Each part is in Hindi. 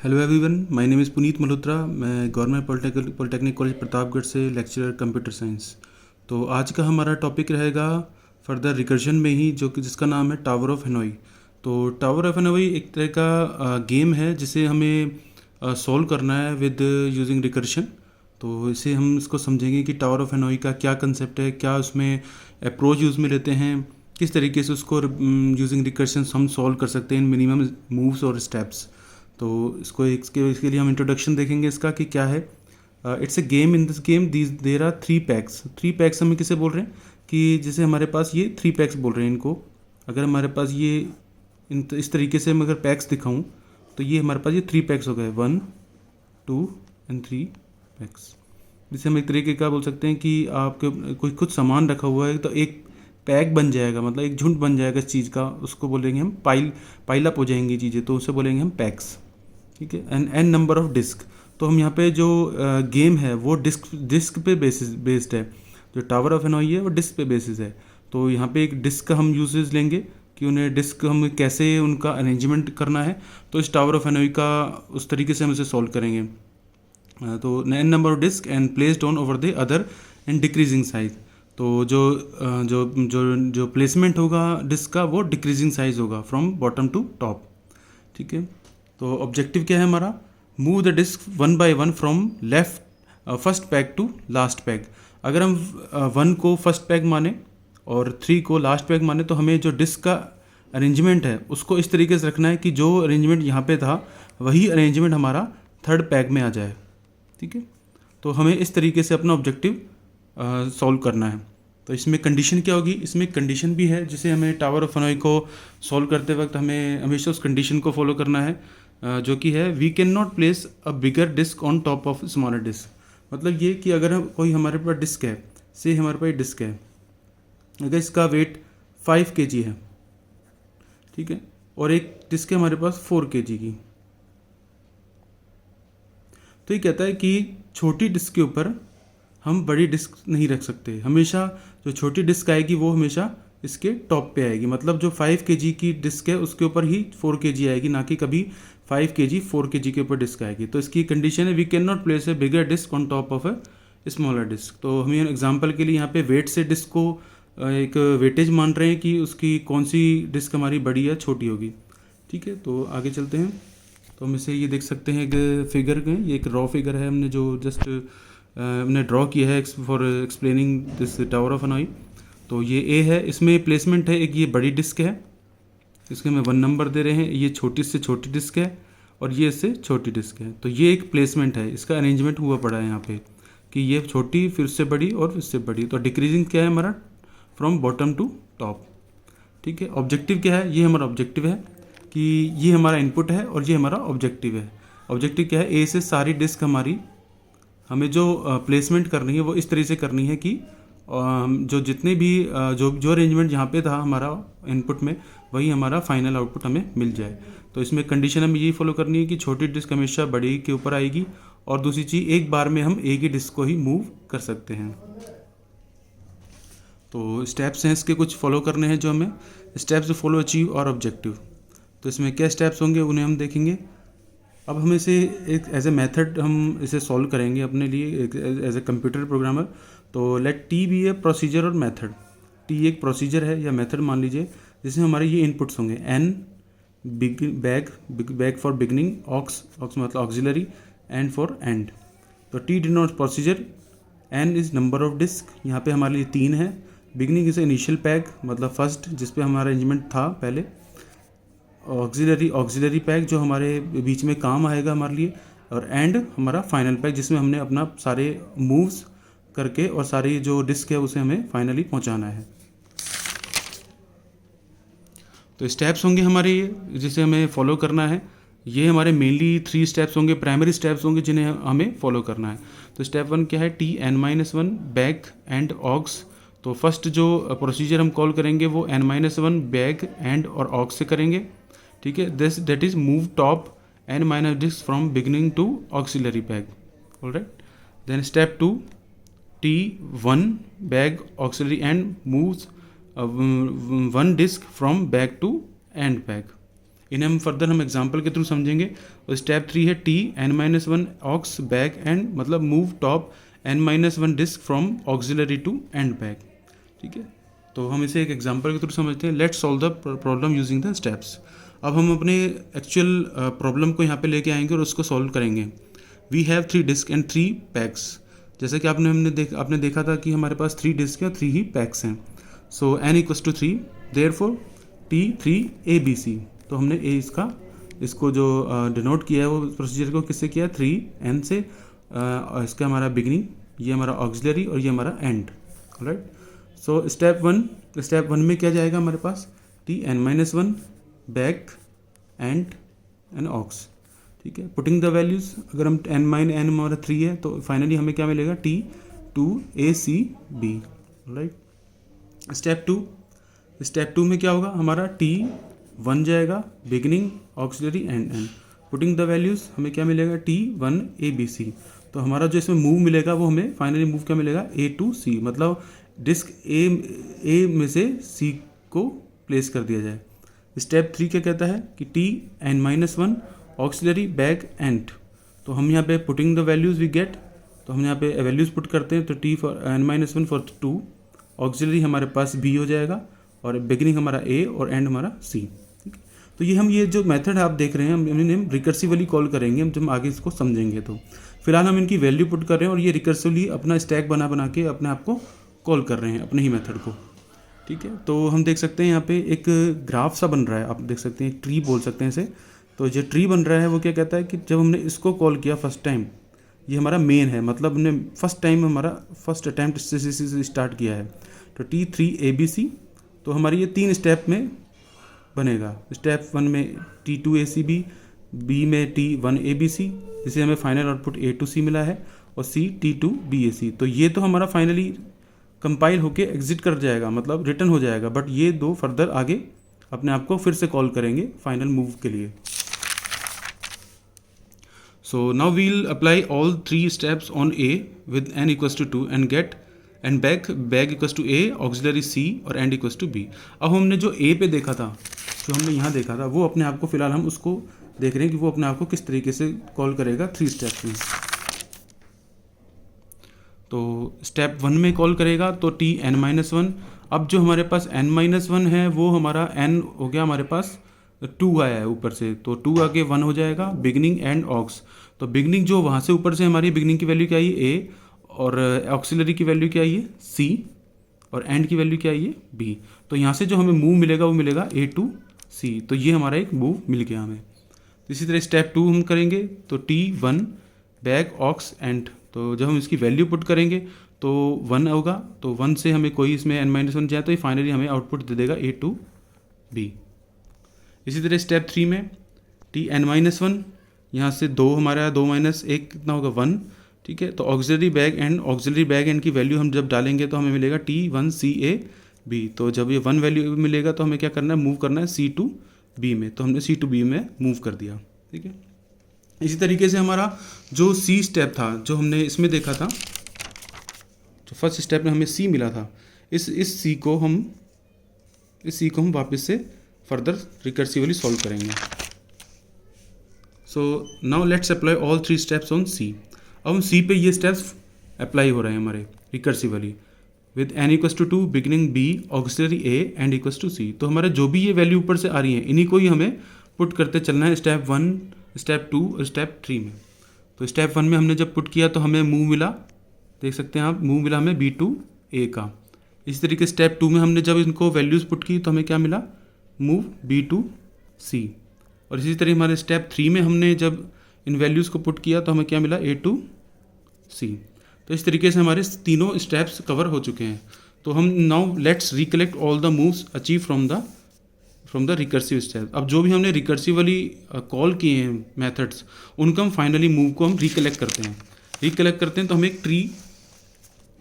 Hello everyone, my name is Puneet Malhotra. मैं गवर्नमेंट पॉलिटेक्निक कॉलेज प्रतापगढ़ से लेक्चरर कंप्यूटर साइंस। तो आज का हमारा टॉपिक रहेगा फर्दर रिकर्जन में ही, जो कि जिसका नाम है टावर ऑफ हेनोई। तो टावर ऑफ हेनोई एक तरह का गेम है जिसे हमें सॉल्व करना है विद यूजिंग रिकर्जन। तो इसे हम इसको समझेंगे कि टावर ऑफ हेनोई का क्या कंसेप्ट है, क्या उसमें अप्रोच यूज़ में लेते हैं, किस तरीके से उसको यूजिंग रिकर्जन हम सॉल्व कर सकते हैं इन मिनिमम मूव्स और स्टेप्स। तो इसके लिए हम इंट्रोडक्शन देखेंगे इसका कि क्या है। It's a game. In this game there are three pegs हमें किसे बोल रहे हैं कि जैसे हमारे पास ये थ्री पैक्स बोल रहे हैं इनको। अगर हमारे पास ये इस तरीके से मैं अगर पैक्स दिखाऊं तो ये हमारे पास ये थ्री पैक्स हो गए, 1 2 एंड 3 पैक्स। जिसे हम एक तरीके का बोल सकते हैं कि आपके कोई कुछ सामान रखा हुआ है तो एक पैक बन जाएगा, मतलब एक झुंड बन जाएगा इस चीज़ का। उसको बोलेंगे हम पाइल अप हो जाएंगी चीज़ें, तो उसे बोलेंगे हम पैक्स। ठीक है। N number of disc. तो हम यहाँ पे जो गेम है वो डिस्क पे बेस्ड है। जो टावर ऑफ हेनोई है वो डिस्क पे बेसिस है। तो यहाँ पे एक डिस्क का हम यूजेस लेंगे कि उन्हें डिस्क हम कैसे उनका अरेंजमेंट करना है। तो इस टावर ऑफ हेनोई का उस तरीके से हम इसे सॉल्व करेंगे। तो n number of disc and placed on over the other and decreasing size. तो जो प्लेसमेंट होगा डिस्क का वो डिक्रीजिंग साइज होगा फ्रॉम बॉटम टू टॉप। ठीक है। तो ऑब्जेक्टिव क्या है हमारा? Move the disc 1 by 1 from left first peg to last peg. अगर हम 1 को फर्स्ट पैक माने और 3 को लास्ट पैक माने तो हमें जो डिस्क का अरेंजमेंट है उसको इस तरीके से रखना है कि जो अरेंजमेंट यहाँ पे था वही अरेंजमेंट हमारा थर्ड पैक में आ जाए। ठीक है। तो हमें इस तरीके से अपना ऑब्जेक्टिव सॉल्व करना है। तो इसमें कंडीशन क्या होगी? इसमें कंडीशन भी है जिसे हमें टावर ऑफ हेनोई को सॉल्व करते वक्त हमें हमेशा उस कंडीशन को फॉलो करना है, जो कि है we can not place a bigger disc on top of smaller disc. मतलब ये कि अगर कोई हमारे पास डिस्क है, से हमारे पास डिस्क है, अगर इसका वेट 5 kg है, ठीक है, और एक डिस्क है हमारे पास 4 kg की, तो ये कहता है कि छोटी डिस्क के ऊपर हम बड़ी डिस्क नहीं रख सकते। हमेशा जो छोटी डिस्क आएगी वो हमेशा इसके टॉप पे आएगी। मतलब जो 5 kg की डिस्क है उसके ऊपर ही 4 kg आएगी, ना कि कभी 5 kg 4 kg के ऊपर डिस्क आएगी। तो इसकी कंडीशन है we can not place a bigger disc on top of a smaller disc. तो हम एग्जाम्पल के लिए यहाँ पे वेट से डिस्क को एक वेटेज मान रहे हैं कि उसकी कौन सी डिस्क हमारी बड़ी या छोटी होगी। ठीक है। तो आगे चलते हैं। तो हम इसे ये देख सकते हैं एक फिगर में, ये एक रॉ फिगर है हमने जो जस्ट हमने ड्रॉ किया है for explaining this tower of Hanoi. तो ये ए है, इसमें प्लेसमेंट है एक ये बड़ी डिस्क है, इसके हमें 1 नंबर दे रहे हैं। ये छोटी से छोटी डिस्क है और ये इससे छोटी डिस्क है। तो ये एक प्लेसमेंट है, इसका अरेंजमेंट हुआ पड़ा है यहाँ पे कि ये छोटी फिर उससे बड़ी और इससे बड़ी। तो डिक्रीजिंग क्या है हमारा? From bottom to top. ठीक है। ऑब्जेक्टिव क्या है? ये हमारा ऑब्जेक्टिव है कि ये हमारा इनपुट है और ये हमारा ऑब्जेक्टिव है। ऑब्जेक्टिव क्या है? ए से सारी डिस्क हमारी हमें जो प्लेसमेंट करनी है वो इस तरह से करनी है कि जो जितने भी जो अरेंजमेंट यहाँ पे था हमारा इनपुट में वही हमारा फाइनल आउटपुट हमें मिल जाए। तो इसमें कंडीशन हमें यही फॉलो करनी है कि छोटी डिस्क हमेशा बड़ी के ऊपर आएगी, और दूसरी चीज़ एक बार में हम एक ही डिस्क को ही मूव कर सकते हैं। तो स्टेप्स हैं इसके कुछ फॉलो करने हैं जो हमें स्टेप्स फॉलो अचीव और ऑब्जेक्टिव। तो इसमें क्या स्टेप्स होंगे उन्हें हम देखेंगे। अब हम इसे एक एज ए मेथड हम इसे सॉल्व करेंगे अपने लिए एज ए कंप्यूटर प्रोग्रामर। तो लेट टी बी ए प्रोसीजर और मेथड। टी एक प्रोसीजर है या मेथड मान लीजिए, जिसमें हमारे ये इनपुट्स होंगे n beg for beginning, aux मतलब ऑक्सिलरी, एंड फॉर एंड। तो T denotes procedure, n is number of disc, यहाँ पे हमारे लिए 3 है। बिगनिंग इज़ इनिशियल पैक मतलब फर्स्ट जिस पे हमारा अरेंजमेंट था पहले। ऑक्सिलरी पैक जो हमारे बीच में काम आएगा हमारे लिए, और एंड हमारा फाइनल पैक जिसमें हमने अपना सारे मूव्स करके और सारी जो डिस्क है उसे हमें फाइनली पहुंचाना है। तो स्टेप्स होंगे हमारे ये जिसे हमें फॉलो करना है। ये हमारे मेनली 3 स्टेप्स होंगे, प्राइमरी स्टेप्स होंगे जिन्हें हमें फॉलो करना है। तो स्टेप 1 क्या है? T n-1 beg end aux. तो फर्स्ट जो प्रोसीजर हम कॉल करेंगे वो n-1 बैग एंड और ऑक्स से करेंगे। ठीक है। This that is move top n- disc from beginning to auxiliary peg. Alright. Then step 2 T1 beg auxiliary end moves 1 disc from beg to end peg. इन्हें हम फर्दर हम एग्जांपल के थ्रू समझेंगे। और स्टेप 3 है T n-1 aux back end, मतलब move top n-1 disk from auxiliary to end back. ठीक है, तो हम इसे एक एग्जांपल के थ्रू समझते हैं। Let's solve the problem using the steps. अब हम अपने एक्चुअल प्रॉब्लम को यहाँ पे लेके आएंगे और उसको सॉल्व करेंगे। We have 3 disc and 3 pegs. जैसे कि आपने देखा था कि हमारे पास 3 डिस्क या 3 ही पैक्स हैं। सो n = 3, देयरफॉर t 3 ABC। तो हमने इसको जो डिनोट किया है वो प्रोसीजर को किससे किया है, 3n से। इसका हमारा बिगनिंग, ये हमारा ऑक्सिलरी और ये हमारा and. Right, so step one में क्या जाएगा हमारे पास, Tn-1 बैक एंड ऑक्स। ठीक है, पुटिंग द वैल्यूज, अगर हम n हमारा 3 है तो फाइनली हमें क्या मिलेगा, T2ACB। राइट, स्टेप टू में क्या होगा, हमारा T1 जाएगा beginning auxiliary and. Putting the values हमें क्या मिलेगा, T1ABC। तो हमारा जो इसमें मूव मिलेगा वो हमें फाइनली मूव क्या मिलेगा, A to C, मतलब डिस्क ए में से C को प्लेस कर दिया जाए। स्टेप 3 क्या कहता है कि Tn-1 ऑक्सिलरी बैक एंड। तो हम यहाँ पे putting the values we get, तो हम यहाँ पे वैल्यूज पुट करते हैं। तो T for n-1 for 2, auxiliary हमारे पास B हो जाएगा और बिगिनिंग हमारा A और एंड हमारा C। ठीक है, तो ये जो मेथड आप देख रहे हैं हम रिकर्सिवली कॉल करेंगे जब हम आगे इसको समझेंगे। तो फिलहाल हम इनकी वैल्यू पुट कर रहे हैं और ये रिकर्सिवली अपना स्टैक बना के अपने आप को कॉल कर रहे हैं, अपने ही मेथड को। ठीक है, तो हम देख सकते हैं यहाँ पे एक ग्राफ सा बन रहा है, आप देख सकते हैं, एक ट्री बोल सकते हैं इसे। तो जो ट्री बन रहा है वो क्या कहता है कि जब हमने इसको कॉल किया फर्स्ट टाइम, ये हमारा मेन है, मतलब हमने फर्स्ट अटैम्प्ट से स्टार्ट किया है। तो T3ABC, तो हमारी ये 3 स्टेप में बनेगा। स्टेप 1 में T2ACB, B में T1ABC, जिसे हमें final output A to C मिला है, और C T2BAC। तो ये तो हमारा फाइनली कंपाइल होके एग्जिट कर जाएगा, मतलब रिटर्न हो जाएगा। बट ये 2 फर्दर आगे अपने आप को फिर से कॉल करेंगे फाइनल मूव के लिए। So now we'll apply all 3 steps on A with n = 2 and get and beg = A, auxiliary C और एंड = B। अब हमने जो A पे देखा था, जो हमने यहाँ देखा था, वो अपने आप को फिलहाल हम उसको देख रहे हैं कि वो अपने आप को किस तरीके से कॉल करेगा 3 स्टेप्स में। तो स्टेप 1 में कॉल करेगा तो Tn-1। अब जो हमारे पास n-1 है वो हमारा n हो गया, हमारे पास 2 आया है ऊपर से, तो 2 आगे 1 हो जाएगा, बिगनिंग एंड ऑक्स। तो बिगनिंग जो वहाँ से ऊपर से हमारी बिगनिंग की वैल्यू क्या आई है, A, और ऑक्सिलरी की वैल्यू क्या आई है, C, और एंड की वैल्यू क्या आई है, B। तो यहाँ से जो हमें मूव मिलेगा वो मिलेगा A to C। तो ये हमारा एक मूव मिल गया हमें। इसी तरह स्टेप 2 हम करेंगे, तो T1 बैक ऑक्स एंड। तो जब हम इसकी वैल्यू पुट करेंगे तो 1 होगा, तो 1 से हमें कोई इसमें n-1 जाए तो ये फाइनली हमें आउटपुट दे देगा A to B। इसी तरह स्टेप 3 में Tn-1, यहाँ से 2 हमारा 2 - 1 कितना होगा, 1। ठीक है, तो ऑक्सिलरी बैक एंड की वैल्यू हम जब डालेंगे तो हमें मिलेगा T1CAB। तो जब ये 1 वैल्यू मिलेगा तो हमें क्या करना है, मूव करना है C to B में। तो हमने C to B में मूव कर दिया। ठीक है, इसी तरीके से हमारा जो C स्टेप था, जो हमने इसमें देखा था, जो फर्स्ट स्टेप में हमें C मिला था, इस C को हम वापस से फर्दर रिकर्सिवली सॉल्व करेंगे। So now let's apply all 3 steps on C। अब हम C पे ये स्टेप्स अप्लाई हो रहे हैं हमारे recursively with n = 2, beginning B, auxiliary A, and = C। तो हमारे जो भी ये वैल्यू ऊपर से आ रही है इन्हीं को ही हमें पुट करते चलना है स्टेप 1, स्टेप 2 और स्टेप 3 में। तो स्टेप 1 में हमने जब पुट किया तो हमें मूव मिला, देख सकते हैं आप, मूव मिला हमें B to A का। इसी तरीके स्टेप 2 में हमने जब इनको वैल्यूज़ पुट की तो हमें क्या मिला, मूव B to C। और इसी तरह हमारे स्टेप 3 में हमने जब इन वैल्यूज़ को पुट किया तो हमें क्या मिला, A to C। तो इस तरीके से हमारे तीनों स्टेप्स कवर हो चुके हैं। तो हम now let's recollect all the moves achieve from the recursive step. अब जो भी हमने रिकर्सिवली कॉल किए हैं मेथड्स, उनका हम फाइनली मूव को हम रिकलेक्ट करते हैं तो हमें एक ट्री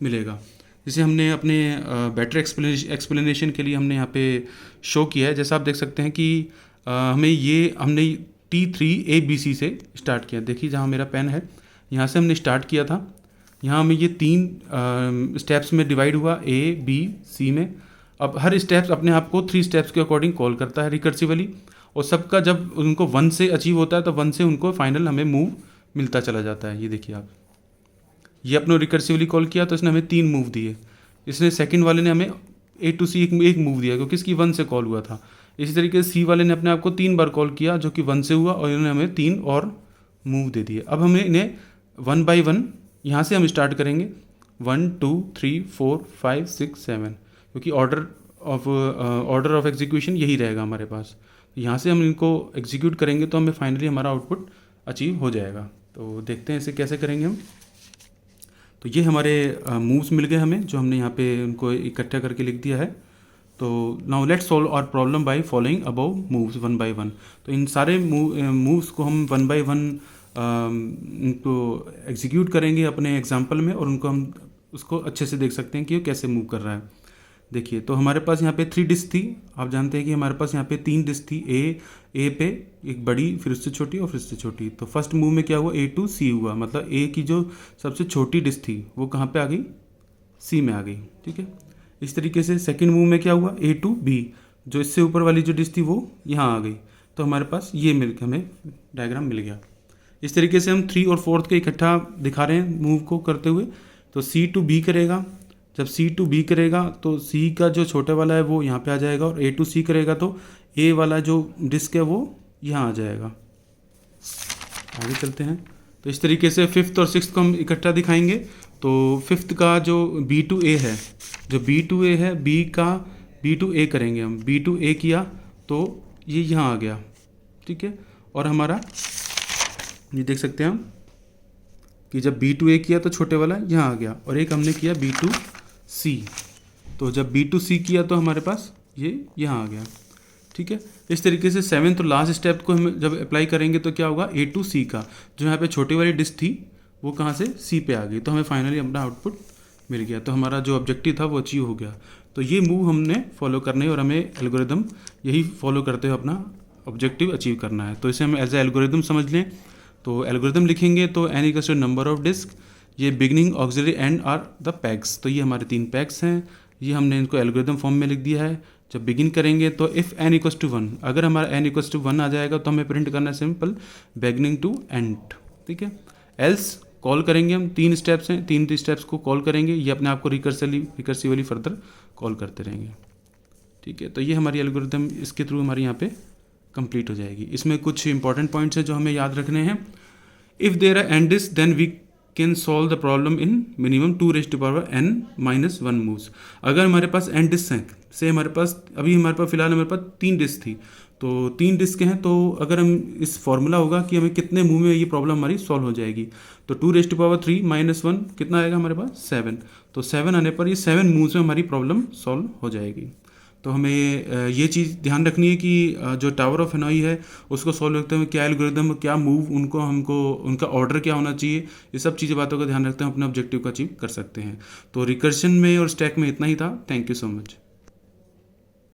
मिलेगा, जिसे हमने अपने बेटर एक्सप्लेनेशन के लिए हमने यहाँ पे शो किया है। जैसा आप देख सकते हैं कि हमने T3ABC से स्टार्ट किया। देखिए जहाँ मेरा पेन है, यहाँ से हमने स्टार्ट किया था। यहाँ हमें ये 3 स्टेप्स में डिवाइड हुआ, A, B, C में। अब हर स्टेप्स अपने आप को 3 स्टेप्स के अकॉर्डिंग कॉल करता है रिकर्सिवली, और सबका जब उनको 1 से अचीव होता है तो 1 से उनको फाइनल हमें मूव मिलता चला जाता है। ये देखिए आप, ये अपने रिकर्सिवली कॉल किया तो इसने हमें 3 मूव दिए। इसने सेकंड वाले ने हमें ए टू सी एक मूव दिया क्योंकि इसकी 1 से कॉल हुआ था। इसी तरीके से सी वाले ने अपने आप को 3 बार कॉल किया जो कि 1 से हुआ और इन्होंने हमें 3 और मूव दे दिए। अब हमें इन्हें 1 बाई 1 यहाँ से हम स्टार्ट करेंगे 1 2 3 4 5 6 7, क्योंकि ऑर्डर ऑफ एग्जीक्यूशन यही रहेगा हमारे पास। यहाँ से हम इनको एग्जीक्यूट करेंगे तो हमें फाइनली हमारा आउटपुट अचीव हो जाएगा। तो देखते हैं इसे कैसे करेंगे हम। तो ये हमारे मूव्स मिल गए हमें, जो हमने यहाँ पे उनको इकट्ठा करके लिख दिया है। तो now let's solve our problem by following above moves 1 by 1। तो इन सारे मूव्स को हम 1 बाय 1 उनको एग्जीक्यूट करेंगे अपने एग्जाम्पल में, और उनको हम उसको अच्छे से देख सकते हैं कि वो कैसे मूव कर रहा है। देखिए, तो हमारे पास यहाँ पे 3 डिस्क थी। आप जानते हैं कि हमारे पास यहाँ पे 3 डिस्क थी, ए पे एक बड़ी, फिर उससे छोटी और फिर उससे छोटी। तो फर्स्ट मूव में क्या हुआ, ए टू सी हुआ, मतलब ए की जो सबसे छोटी डिस्क थी वो कहाँ पे आ गई, सी में आ गई। ठीक है, इस तरीके से सेकंड मूव में क्या हुआ, ए टू बी, जो इससे ऊपर वाली जो डिस्क थी वो यहाँ आ गई। तो हमारे पास ये हमें डायग्राम मिल गया। इस तरीके से हम 3 और 4 के इकट्ठा दिखा रहे हैं मूव को करते हुए। तो सी टू बी करेगा, जब सी टू बी करेगा तो सी का जो छोटा वाला है वो यहाँ पे आ जाएगा, और ए टू सी करेगा तो ए वाला जो डिस्क है वो यहाँ आ जाएगा। आगे चलते हैं। तो इस तरीके से 5th और 6th को हम इकट्ठा दिखाएंगे। तो 5th का जो बी टू ए है, जो बी टू ए है, बी का बी टू ए करेंगे हम। बी टू ए किया तो ये यहाँ आ गया। ठीक है, और हमारा ये देख सकते हैं हम कि जब बी टू ए किया तो छोटे वाला यहाँ आ गया, और एक हमने किया बी टू सी, तो जब बी टू सी किया तो हमारे पास ये यहाँ आ गया। ठीक है, इस तरीके से 7th और लास्ट स्टेप को हम जब अप्लाई करेंगे तो क्या होगा, ए टू सी का जो यहाँ पे छोटी वाली डिस्क थी वो कहाँ से सी पे आ गई, तो हमें फाइनली अपना आउटपुट मिल गया। तो हमारा जो ऑब्जेक्टिव था वो अचीव हो गया। तो ये मूव हमने फॉलो करने और हमें एल्गोरिदम यही फॉलो करते हुए अपना ऑब्जेक्टिव अचीव करना है। तो इसे हम एज ए एल्गोरिदम समझ लें। तो एल्गोरिदम लिखेंगे तो n equals to number of disk, ये beginning auxiliary end are the pegs. तो ये हमारे 3 पैक्स हैं, ये हमने इनको एल्गोरिदम फॉर्म में लिख दिया है। जब बिगिन करेंगे तो इफ़ n इक्वल्स टू 1, अगर हमारा n इक्वल्स टू 1 आ जाएगा तो हमें प्रिंट करना है सिंपल बिगनिंग टू एंड। ठीक है, एल्स कॉल करेंगे हम, 3 स्टेप्स हैं, 3 स्टेप्स को कॉल करेंगे, ये अपने आप को रिकर्सिवली फर्दर कॉल करते रहेंगे। ठीक है, तो ये हमारी एल्गोरिदम इसके थ्रू हमारी यहाँ पे कंप्लीट हो जाएगी। इसमें कुछ इंपॉर्टेंट पॉइंट्स हैं जो हमें याद रखने हैं। If there are n disc then we can solve the problem in minimum 2n-1 moves. अगर हमारे पास n डिस्क हैं, से हमारे पास फिलहाल हमारे पास 3 डिस्क थी, तो 3 डिस्क हैं, तो अगर हम इस फॉर्मूला होगा कि हमें कितने मूव में ये प्रॉब्लम हमारी सॉल्व हो जाएगी। तो 2^3 - 1 कितना आएगा हमारे पास, 7। तो 7 आने पर ये 7 मूव्स में हमारी प्रॉब्लम सॉल्व हो जाएगी। तो हमें ये चीज़ ध्यान रखनी है कि जो टावर ऑफ हेनॉई है उसको सॉल्व करते हुए क्या एल्गोरिदम, क्या मूव, उनका ऑर्डर क्या होना चाहिए, ये सब बातों का ध्यान रखते हैं अपने ऑब्जेक्टिव को अचीव कर सकते हैं। तो रिकर्शन में और स्टैक में इतना ही था। Thank you so much.